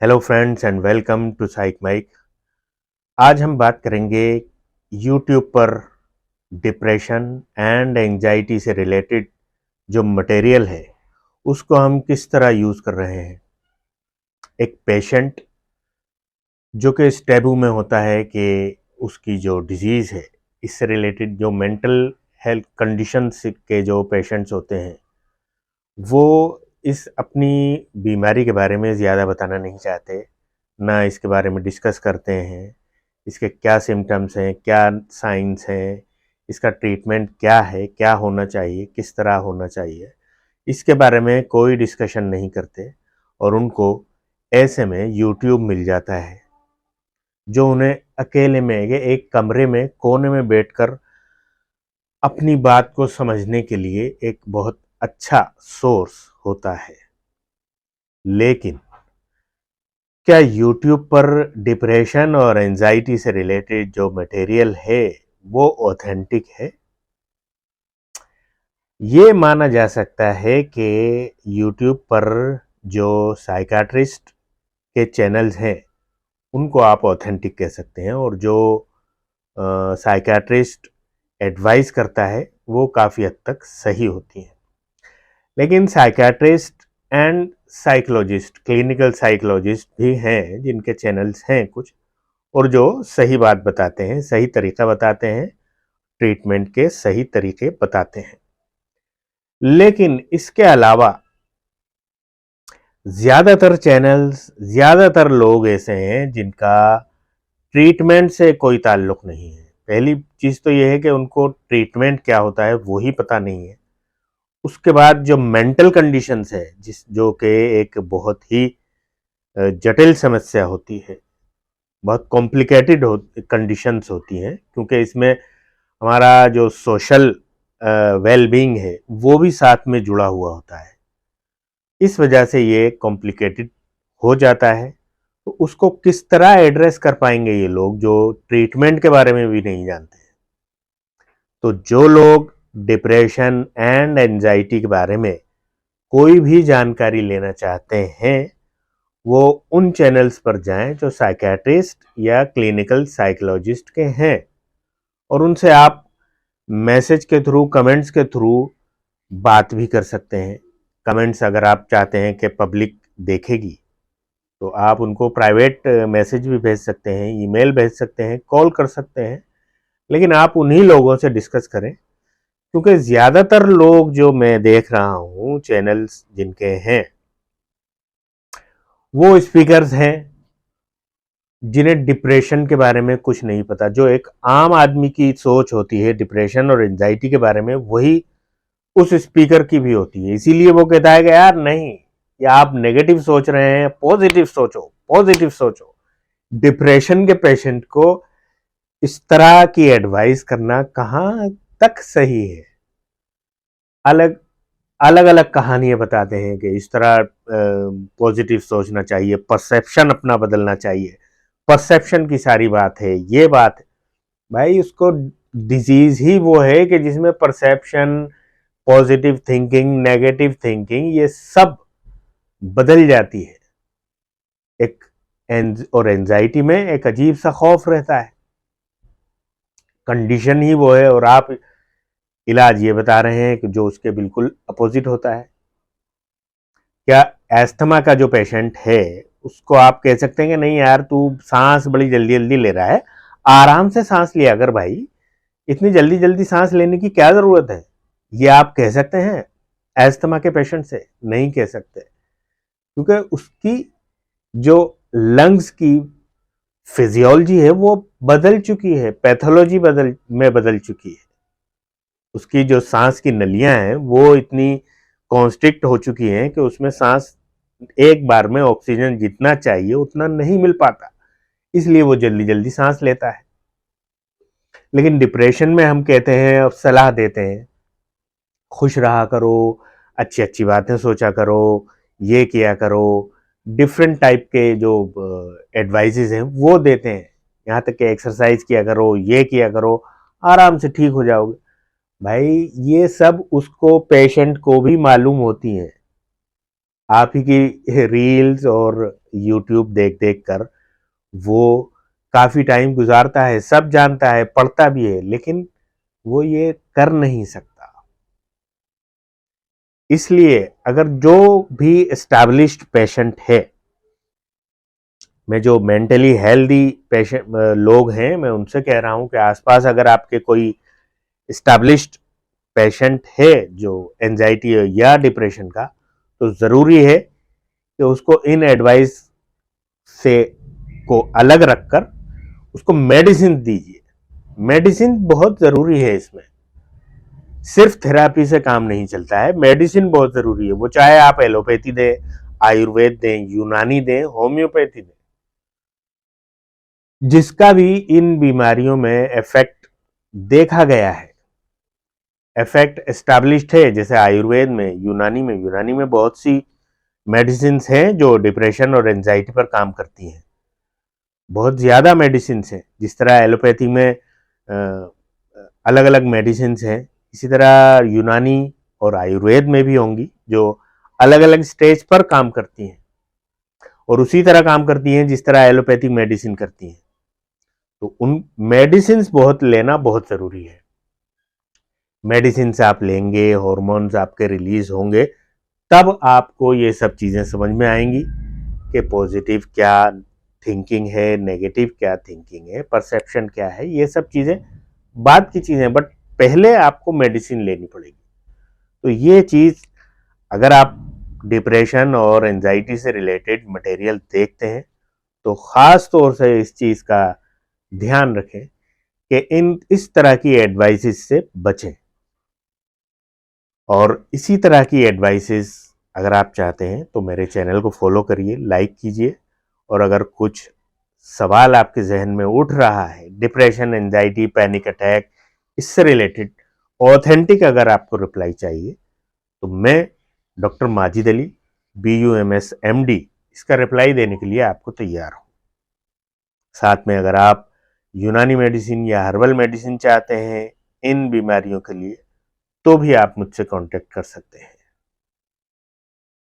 Hello friends and welcome to psych mike. आज हम बात करेंगे यूट्यूब पर डिप्रेशन एंड एंजाइटी से रिलेटेड जो मटेरियल है उसको हम किस तरह यूज़ कर रहे हैं। एक पेशेंट जो कि इस टैबू में होता है कि उसकी जो डिजीज़ है, इससे रिलेटेड जो मेंटल हेल्थ कंडीशंस के जो पेशेंट्स होते हैं वो इस अपनी बीमारी के बारे में ज़्यादा बताना नहीं चाहते, ना इसके बारे में डिस्कस करते हैं। इसके क्या सिम्टम्स हैं, क्या साइंस हैं, इसका ट्रीटमेंट क्या है, क्या होना चाहिए, किस तरह होना चाहिए, इसके बारे में कोई डिस्कशन नहीं करते। और उनको ऐसे में यूट्यूब मिल जाता है जो उन्हें अकेले में एक कमरे में कोने में बैठकर अपनी बात को समझने के लिए एक बहुत अच्छा सोर्स होता है। लेकिन क्या यूट्यूब पर डिप्रेशन और एंजाइटी से रिलेटेड जो मटेरियल है वो ऑथेंटिक है? ये माना जा सकता है कि यूट्यूब पर जो साइकाट्रिस्ट के चैनल्स हैं उनको आप ऑथेंटिक कह सकते हैं, और जो साइकाट्रिस्ट एडवाइस करता है वो काफ़ी हद तक सही होती हैं। लेकिन psychiatrist and psychologist, clinical psychologist भी हैं जिनके चैनल्स हैं कुछ, और जो सही बात बताते हैं, सही तरीका बताते हैं, ट्रीटमेंट के सही तरीके बताते हैं। लेकिन इसके अलावा ज़्यादातर चैनल्स, ज़्यादातर लोग ऐसे हैं जिनका ट्रीटमेंट से कोई ताल्लुक नहीं है। पहली चीज़ तो ये है कि उनको ट्रीटमेंट क्या होता है वो ही पता नहीं है। उसके बाद जो मेंटल कंडीशंस है, जो कि एक बहुत ही जटिल समस्या होती है, बहुत कॉम्प्लिकेटेड कंडीशंस होती हैं, क्योंकि इसमें हमारा जो सोशल वेल बीइंग है वो भी साथ में जुड़ा हुआ होता है। इस वजह से ये कॉम्प्लिकेटेड हो जाता है। तो उसको किस तरह एड्रेस कर पाएंगे ये लोग जो ट्रीटमेंट के बारे में भी नहीं जानते हैं? तो जो लोग डिप्रेशन एंड एंजाइटी के बारे में कोई भी जानकारी लेना चाहते हैं वो उन चैनल्स पर जाएं जो साइकियाट्रिस्ट या क्लिनिकल साइकोलॉजिस्ट के हैं, और उनसे आप मैसेज के थ्रू, कमेंट्स के थ्रू बात भी कर सकते हैं। कमेंट्स अगर आप चाहते हैं कि पब्लिक देखेगी तो आप उनको प्राइवेट मैसेज भी भेज सकते हैं, ईमेल भेज सकते हैं, कॉल कर सकते हैं। लेकिन आप उन्हीं लोगों से डिस्कस करें, क्योंकि ज़्यादातर लोग जो मैं देख रहा हूँ चैनल्स जिनके हैं वो स्पीकर्स हैं जिन्हें डिप्रेशन के बारे में कुछ नहीं पता। जो एक आम आदमी की सोच होती है डिप्रेशन और एंजाइटी के बारे में, वही उस स्पीकर की भी होती है। इसीलिए वो कहता है कि यार नहीं, या आप नेगेटिव सोच रहे हैं, पॉजिटिव सोचो, पॉजिटिव सोचो। डिप्रेशन के पेशेंट को इस तरह की एडवाइस करना कहाँ तक सही है? अलग अलग अलग कहानियां बताते हैं कि इस तरह पॉजिटिव सोचना चाहिए, परसेप्शन अपना बदलना चाहिए। परसेप्शन की सारी बात है, ये बात है। भाई उसको डिजीज ही वो है कि जिसमें perception, positive thinking, negative thinking, ये सब बदल जाती है। एक और एंजाइटी में एक अजीब सा खौफ रहता है। कंडीशन ही वो है, और आप इलाज ये बता रहे हैं कि जो उसके बिल्कुल अपोजिट होता है। क्या एस्थमा का जो पेशेंट है उसको आप कह सकते हैं कि नहीं यार, तू सांस बड़ी जल्दी जल्दी ले रहा है, आराम से सांस लिया कर भाई, इतनी जल्दी जल्दी सांस लेने की क्या जरूरत है? ये आप कह सकते हैं एस्थमा के पेशेंट से? नहीं कह सकते, क्योंकि उसकी जो लंग्स की फिजियोलॉजी है वो बदल चुकी है, पैथोलॉजी बदल चुकी है। उसकी जो सांस की नलियां हैं वो इतनी कॉन्स्ट्रिक्ट हो चुकी हैं कि उसमें सांस एक बार में ऑक्सीजन जितना चाहिए उतना नहीं मिल पाता, इसलिए वो जल्दी जल्दी सांस लेता है। लेकिन डिप्रेशन में हम कहते हैं, अब सलाह देते हैं, खुश रहा करो, अच्छी अच्छी बातें सोचा करो, ये किया करो। डिफरेंट टाइप के जो एडवाइजेज हैं वो देते हैं, यहाँ तक कि एक्सरसाइज किया करो, ये किया करो, आराम से ठीक हो जाओगे। भाई ये सब उसको, पेशेंट को भी मालूम होती हैं। आप ही की रील्स और यूट्यूब देख देख कर वो काफी टाइम गुजारता है, सब जानता है, पढ़ता भी है, लेकिन वो ये कर नहीं सकता। इसलिए अगर जो भी एस्टैब्लिश्ड पेशेंट है, मैं जो मेंटली हेल्दी पेशेंट लोग हैं, मैं उनसे कह रहा हूं कि आसपास अगर आपके कोई एस्टैब्लिश्ड पेशेंट है जो एंजाइटी या डिप्रेशन का, तो ज़रूरी है कि उसको इन एडवाइस से को अलग रखकर उसको मेडिसिन दीजिए। मेडिसिन बहुत ज़रूरी है इसमें, सिर्फ थेरेपी से काम नहीं चलता है, मेडिसिन बहुत ज़रूरी है। वो चाहे आप एलोपैथी दें, आयुर्वेद दें, यूनानी दें, होम्योपैथी दें, जिसका भी इन बीमारियों में इफेक्ट देखा गया है, इफेक्ट एस्टैब्लिश्ड है, जैसे आयुर्वेद में, यूनानी में बहुत सी मेडिसिन हैं जो डिप्रेशन और एंजाइटी पर काम करती हैं। बहुत ज़्यादा मेडिसिन हैं। जिस तरह एलोपैथी में अलग अलग मेडिसिन हैं, इसी तरह यूनानी और आयुर्वेद में भी होंगी जो अलग अलग स्टेज पर काम करती हैं, और उसी तरह काम करती हैं जिस तरह एलोपैथिक मेडिसिन करती हैं। तो उन मेडिसिन बहुत लेना बहुत ज़रूरी है। मेडिसिन आप लेंगे, हॉर्मोन्स आपके रिलीज होंगे, तब आपको ये सब चीज़ें समझ में आएंगी कि पॉजिटिव क्या थिंकिंग है, नेगेटिव क्या थिंकिंग है, परसेप्शन क्या है। ये सब चीज़ें बाद की चीज़ें, बट पहले आपको मेडिसिन लेनी पड़ेगी। तो ये चीज़, अगर आप डिप्रेशन और एंजाइटी से रिलेटेड मटेरियल देखते हैं तो ख़ास तौर से इस चीज़ का ध्यान रखें कि इस तरह की एडवाइसेस से बचें। और इसी तरह की एडवाइसेस अगर आप चाहते हैं तो मेरे चैनल को फॉलो करिए, लाइक कीजिए, और अगर कुछ सवाल आपके जहन में उठ रहा है, डिप्रेशन, एंजाइटी, पैनिक अटैक, इससे रिलेटेड ऑथेंटिक अगर आपको रिप्लाई चाहिए, तो मैं doctor Majid Ali, BUMS MD, इसका रिप्लाई देने के लिए आपको तैयार हूँ। साथ में अगर आप यूनानी मेडिसिन या हर्बल मेडिसिन चाहते हैं इन बीमारियों के लिए, तो भी आप मुझसे कांटेक्ट कर सकते हैं।